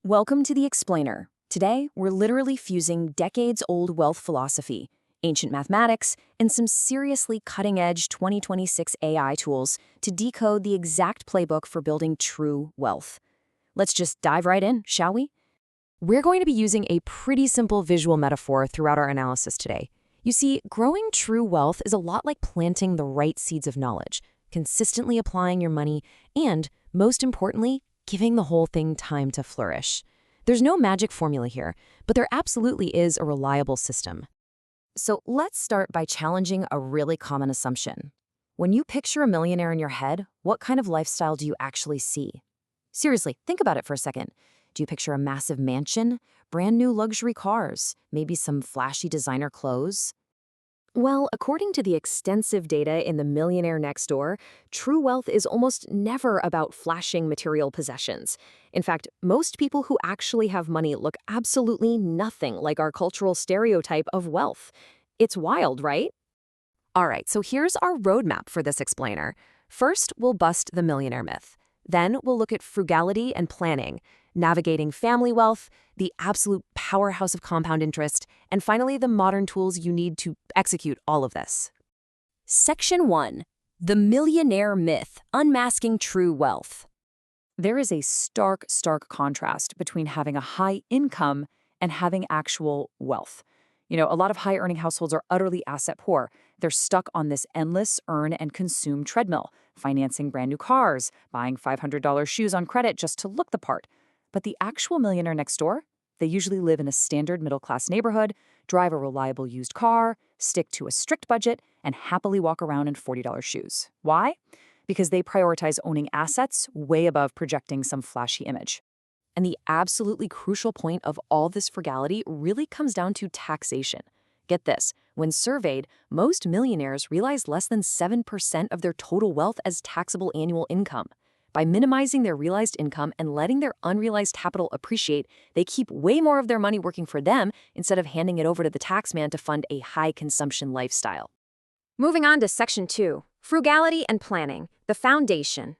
Welcome to The Explainer. Today, we're literally fusing decades-old wealth philosophy, ancient mathematics, and some seriously cutting-edge 2026 AI tools to decode the exact playbook for building true wealth. Let's just dive right in, shall we? We're going to be using a pretty simple visual metaphor throughout our analysis today. You see, growing true wealth is a lot like planting the right seeds of knowledge, consistently applying your money, and, most importantly, giving the whole thing time to flourish. There's no magic formula here, but there absolutely is a reliable system. So let's start by challenging a really common assumption. When you picture a millionaire in your head, what kind of lifestyle do you actually see? Seriously, think about it for a second. Do you picture a massive mansion, brand new luxury cars, maybe some flashy designer clothes? Well, according to the extensive data in the Millionaire Next Door, true wealth is almost never about flashing material possessions. In fact, most people who actually have money look absolutely nothing like our cultural stereotype of wealth. It's wild, right? All right, so here's our roadmap for this explainer. First, we'll bust the millionaire myth. Then we'll look at frugality and planning, navigating family wealth, the absolute powerhouse of compound interest, and finally the modern tools you need to execute all of this. Section 1. The Millionaire Myth, Unmasking True Wealth. There is a stark contrast between having a high income and having actual wealth. A lot of high-earning households are utterly asset poor. They're stuck on this endless earn and consume treadmill, financing brand new cars, buying $500 shoes on credit just to look the part. But the actual millionaire next door, they usually live in a standard middle-class neighborhood, drive a reliable used car, stick to a strict budget, and happily walk around in $40 shoes. Why? Because they prioritize owning assets way above projecting some flashy image. And the absolutely crucial point of all this frugality really comes down to taxation. Get this, when surveyed, most millionaires realize less than 7% of their total wealth as taxable annual income. By minimizing their realized income and letting their unrealized capital appreciate, they keep way more of their money working for them instead of handing it over to the taxman to fund a high-consumption lifestyle. Moving on to Section 2, Frugality and Planning, the Foundation.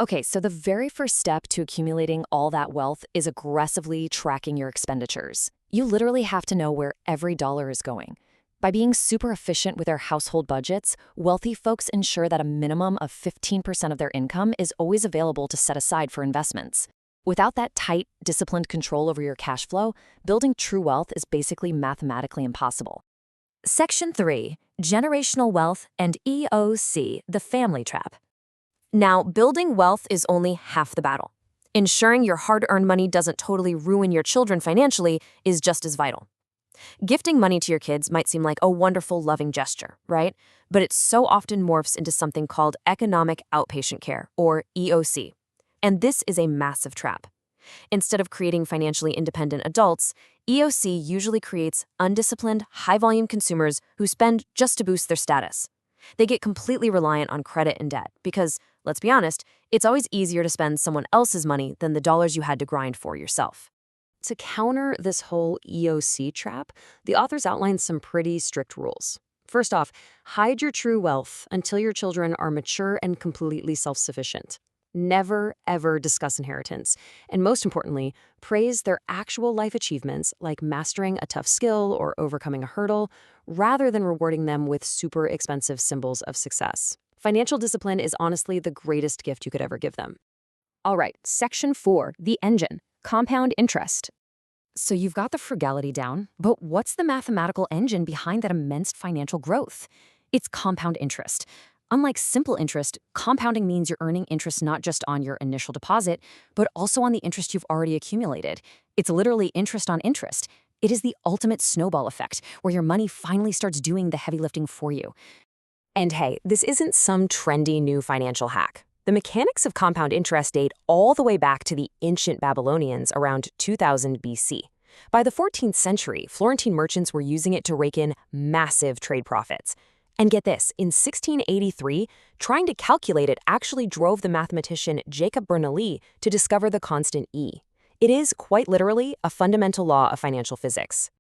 Okay, so the very first step to accumulating all that wealth is aggressively tracking your expenditures. You literally have to know where every dollar is going. By being super efficient with their household budgets, wealthy folks ensure that a minimum of 15% of their income is always available to set aside for investments. Without that tight, disciplined control over your cash flow, building true wealth is basically mathematically impossible. Section 3. Generational Wealth and EOC, the Family Trap. Now, building wealth is only half the battle. Ensuring your hard-earned money doesn't totally ruin your children financially is just as vital. Gifting money to your kids might seem like a wonderful, loving gesture, right? But it so often morphs into something called economic outpatient care, or EOC. And this is a massive trap. Instead of creating financially independent adults, EOC usually creates undisciplined, high-volume consumers who spend just to boost their status. They get completely reliant on credit and debt because, let's be honest, it's always easier to spend someone else's money than the dollars you had to grind for yourself. To counter this whole EOC trap, the authors outline some pretty strict rules. First off, hide your true wealth until your children are mature and completely self-sufficient. Never, ever discuss inheritance. And most importantly, praise their actual life achievements like mastering a tough skill or overcoming a hurdle, rather than rewarding them with super expensive symbols of success. Financial discipline is honestly the greatest gift you could ever give them. All right, Section 4, the engine, compound interest. So you've got the frugality down, but what's the mathematical engine behind that immense financial growth? It's compound interest. Unlike simple interest, compounding means you're earning interest not just on your initial deposit, but also on the interest you've already accumulated. It's literally interest on interest. It is the ultimate snowball effect, where your money finally starts doing the heavy lifting for you. And hey, this isn't some trendy new financial hack. The mechanics of compound interest date all the way back to the ancient Babylonians around 2000 BC. By the 14th century, Florentine merchants were using it to rake in massive trade profits. And get this, in 1683, trying to calculate it actually drove the mathematician Jacob Bernoulli to discover the constant E. It is, quite literally, a fundamental law of financial physics.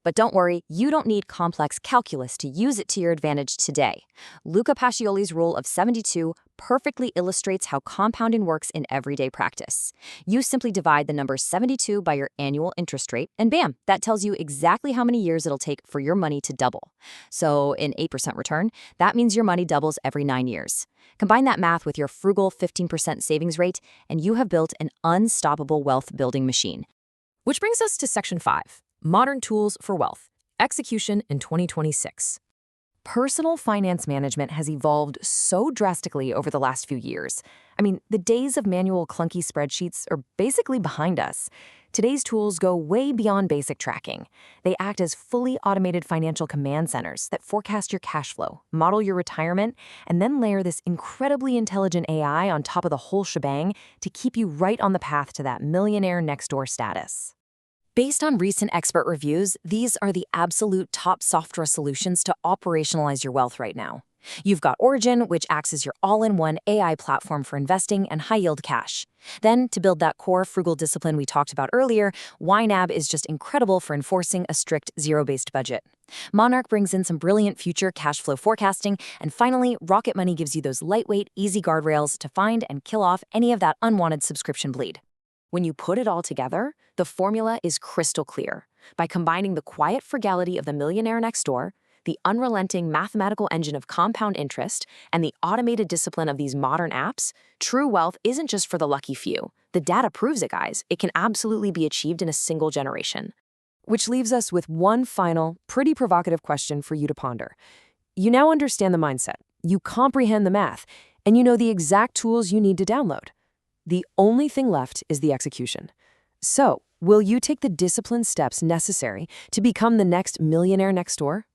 But don't worry, you don't need complex calculus to use it to your advantage today. Luca Pacioli's rule of 72 perfectly illustrates how compounding works in everyday practice. You simply divide the number 72 by your annual interest rate, and bam, that tells you exactly how many years it'll take for your money to double. So, an 8% return, that means your money doubles every 9 years. Combine that math with your frugal 15% savings rate, and you have built an unstoppable wealth building machine. Which brings us to Section 5, Modern Tools for Wealth, Execution in 2026. Personal finance management has evolved so drastically over the last few years. I mean, the days of manual clunky spreadsheets are basically behind us. Today's tools go way beyond basic tracking. They act as fully automated financial command centers that forecast your cash flow, model your retirement, and then layer this incredibly intelligent AI on top of the whole shebang to keep you right on the path to that millionaire next door status. Based on recent expert reviews, these are the absolute top software solutions to operationalize your wealth right now. You've got Origin, which acts as your all-in-one AI platform for investing and high-yield cash. Then, to build that core frugal discipline we talked about earlier, YNAB is just incredible for enforcing a strict zero-based budget. Monarch brings in some brilliant future cash flow forecasting, and finally, Rocket Money gives you those lightweight, easy guardrails to find and kill off any of that unwanted subscription bleed. When you put it all together, the formula is crystal clear. By combining the quiet frugality of the millionaire next door, the unrelenting mathematical engine of compound interest, and the automated discipline of these modern apps, true wealth isn't just for the lucky few. The data proves it, guys. It can absolutely be achieved in a single generation. Which leaves us with one final, pretty provocative question for you to ponder. You now understand the mindset, you comprehend the math, and you know the exact tools you need to download. The only thing left is the execution. So, will you take the disciplined steps necessary to become the next millionaire next door?